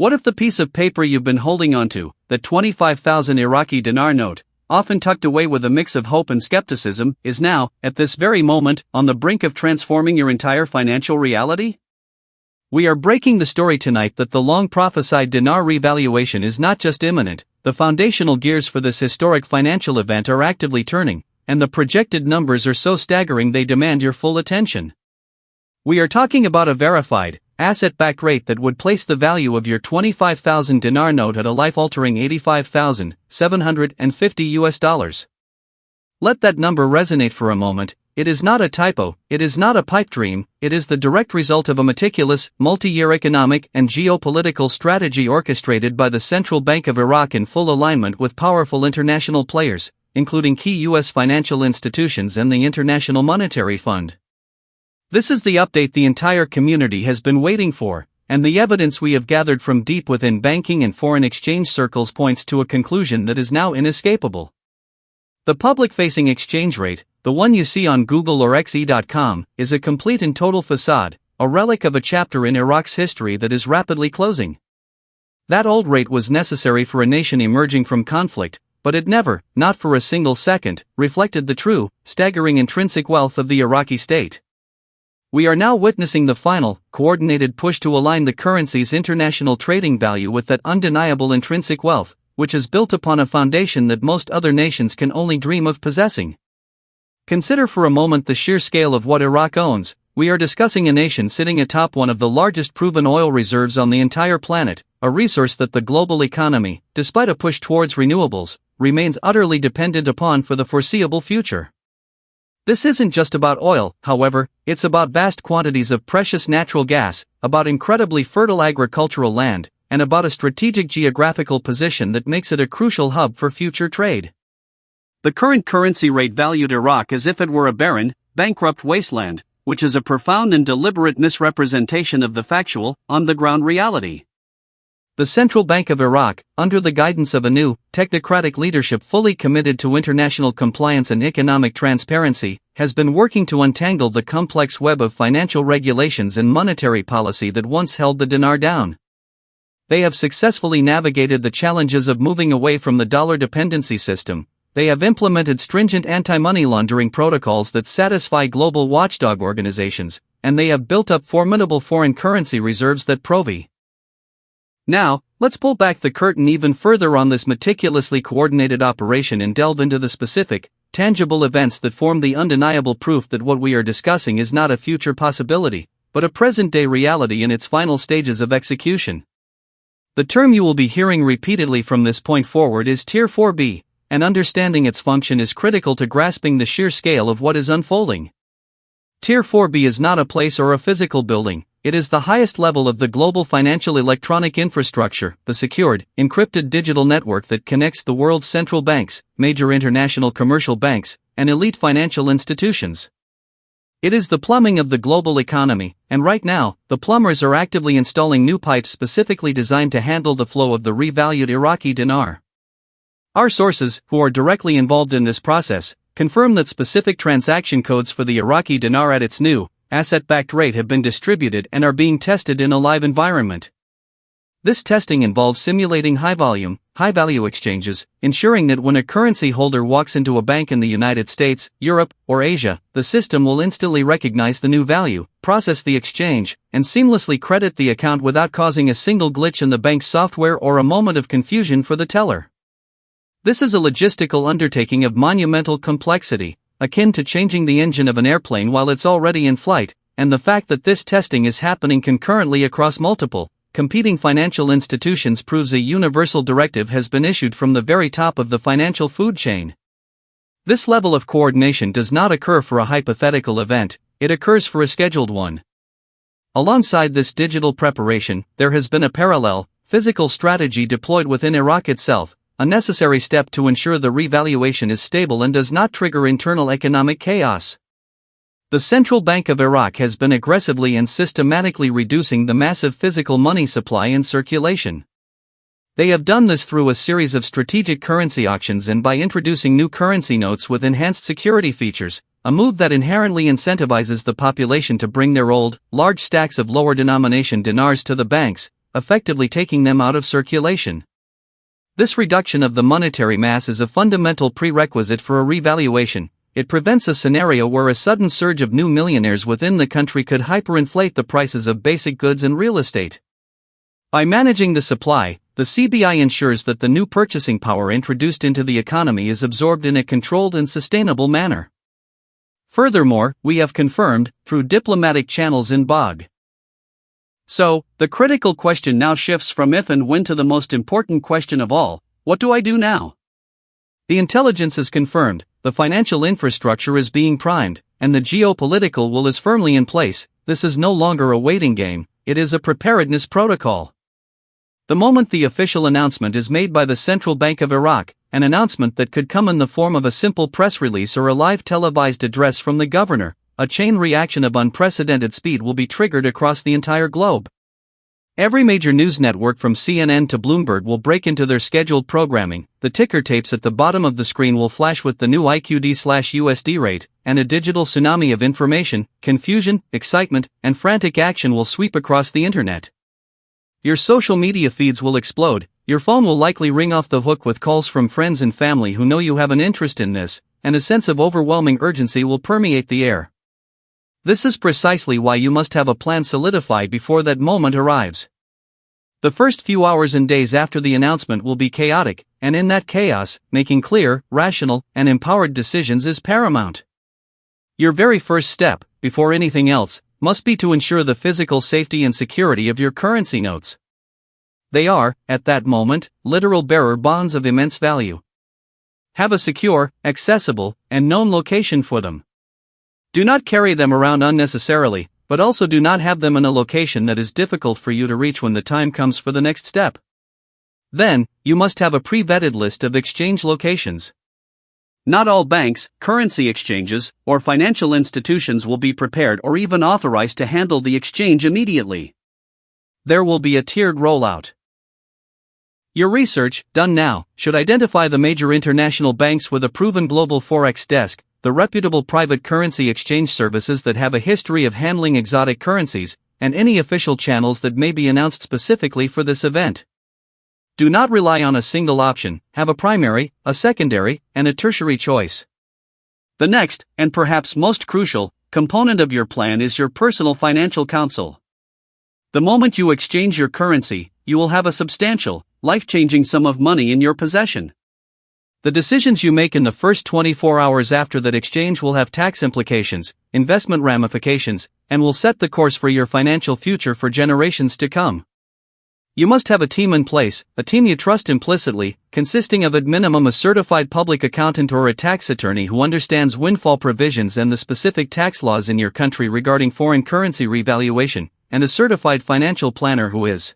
What if the piece of paper you've been holding onto, the 25,000 Iraqi dinar note, often tucked away with a mix of hope and skepticism, is now, at this very moment, on the brink of transforming your entire financial reality? We are breaking the story tonight that the long-prophesied dinar revaluation is not just imminent, the foundational gears for this historic financial event are actively turning, and the projected numbers are so staggering they demand your full attention. We are talking about a verified, asset-backed rate that would place the value of your 25,000 dinar note at a life-altering $85,750 US. Let that number resonate for a moment. It is not a typo, it is not a pipe dream, it is the direct result of a meticulous, multi-year economic and geopolitical strategy orchestrated by the Central Bank of Iraq in full alignment with powerful international players, including key U.S. financial institutions and the International Monetary Fund. This is the update the entire community has been waiting for, and the evidence we have gathered from deep within banking and foreign exchange circles points to a conclusion that is now inescapable. The public-facing exchange rate, the one you see on Google or XE.com, is a complete and total facade, a relic of a chapter in Iraq's history that is rapidly closing. That old rate was necessary for a nation emerging from conflict, but it never, not for a single second, reflected the true, staggering intrinsic wealth of the Iraqi state. We are now witnessing the final, coordinated push to align the currency's international trading value with that undeniable intrinsic wealth, which is built upon a foundation that most other nations can only dream of possessing. Consider for a moment the sheer scale of what Iraq owns. We are discussing a nation sitting atop one of the largest proven oil reserves on the entire planet, a resource that the global economy, despite a push towards renewables, remains utterly dependent upon for the foreseeable future. This isn't just about oil, however, it's about vast quantities of precious natural gas, about incredibly fertile agricultural land, and about a strategic geographical position that makes it a crucial hub for future trade. The current currency rate valued Iraq as if it were a barren, bankrupt wasteland, which is a profound and deliberate misrepresentation of the factual, on-the-ground reality. The Central Bank of Iraq, under the guidance of a new, technocratic leadership fully committed to international compliance and economic transparency, has been working to untangle the complex web of financial regulations and monetary policy that once held the dinar down. They have successfully navigated the challenges of moving away from the dollar dependency system. They have implemented stringent anti-money laundering protocols that satisfy global watchdog organizations, and they have built up formidable foreign currency reserves that prove. Now, let's pull back the curtain even further on this meticulously coordinated operation and delve into the specific, tangible events that form the undeniable proof that what we are discussing is not a future possibility, but a present-day reality in its final stages of execution. The term you will be hearing repeatedly from this point forward is Tier 4B, and understanding its function is critical to grasping the sheer scale of what is unfolding. Tier 4B is not a place or a physical building. It is the highest level of the global financial electronic infrastructure, the secured, encrypted digital network that connects the world's central banks, major international commercial banks, and elite financial institutions. It is the plumbing of the global economy, and right now, the plumbers are actively installing new pipes specifically designed to handle the flow of the revalued Iraqi dinar. Our sources, who are directly involved in this process, confirm that specific transaction codes for the Iraqi dinar at its new, asset-backed rate have been distributed and are being tested in a live environment. This testing involves simulating high-volume, high-value exchanges, ensuring that when a currency holder walks into a bank in the United States, Europe, or Asia, the system will instantly recognize the new value, process the exchange, and seamlessly credit the account without causing a single glitch in the bank's software or a moment of confusion for the teller. This is a logistical undertaking of monumental complexity, akin to changing the engine of an airplane while it's already in flight, and the fact that this testing is happening concurrently across multiple, competing financial institutions proves a universal directive has been issued from the very top of the financial food chain. This level of coordination does not occur for a hypothetical event, it occurs for a scheduled one. Alongside this digital preparation, there has been a parallel, physical strategy deployed within Iraq itself, a necessary step to ensure the revaluation is stable and does not trigger internal economic chaos. The Central Bank of Iraq has been aggressively and systematically reducing the massive physical money supply in circulation. They have done this through a series of strategic currency auctions and by introducing new currency notes with enhanced security features, a move that inherently incentivizes the population to bring their old, large stacks of lower denomination dinars to the banks, effectively taking them out of circulation. This reduction of the monetary mass is a fundamental prerequisite for a revaluation. It prevents a scenario where a sudden surge of new millionaires within the country could hyperinflate the prices of basic goods and real estate. By managing the supply, the CBI ensures that the new purchasing power introduced into the economy is absorbed in a controlled and sustainable manner. Furthermore, we have confirmed, through diplomatic channels in BOG. So, the critical question now shifts from if and when to the most important question of all: what do I do now? The intelligence is confirmed, the financial infrastructure is being primed, and the geopolitical will is firmly in place. This is no longer a waiting game, it is a preparedness protocol. The moment the official announcement is made by the Central Bank of Iraq, an announcement that could come in the form of a simple press release or a live televised address from the governor, a chain reaction of unprecedented speed will be triggered across the entire globe. Every major news network from CNN to Bloomberg will break into their scheduled programming, the ticker tapes at the bottom of the screen will flash with the new IQD/USD rate, and a digital tsunami of information, confusion, excitement, and frantic action will sweep across the internet. Your social media feeds will explode, your phone will likely ring off the hook with calls from friends and family who know you have an interest in this, and a sense of overwhelming urgency will permeate the air. This is precisely why you must have a plan solidified before that moment arrives. The first few hours and days after the announcement will be chaotic, and in that chaos, making clear, rational, and empowered decisions is paramount. Your very first step, before anything else, must be to ensure the physical safety and security of your currency notes. They are, at that moment, literal bearer bonds of immense value. Have a secure, accessible, and known location for them. Do not carry them around unnecessarily, but also do not have them in a location that is difficult for you to reach when the time comes for the next step. Then, you must have a pre-vetted list of exchange locations. Not all banks, currency exchanges, or financial institutions will be prepared or even authorized to handle the exchange immediately. There will be a tiered rollout. Your research, done now, should identify the major international banks with a proven global Forex desk, the reputable private currency exchange services that have a history of handling exotic currencies, and any official channels that may be announced specifically for this event. Do not rely on a single option, have a primary, a secondary, and a tertiary choice. The next, and perhaps most crucial, component of your plan is your personal financial counsel. The moment you exchange your currency, you will have a substantial, life-changing sum of money in your possession. The decisions you make in the first 24 hours after that exchange will have tax implications, investment ramifications, and will set the course for your financial future for generations to come. You must have a team in place, a team you trust implicitly, consisting of at minimum a certified public accountant or a tax attorney who understands windfall provisions and the specific tax laws in your country regarding foreign currency revaluation, and a certified financial planner who is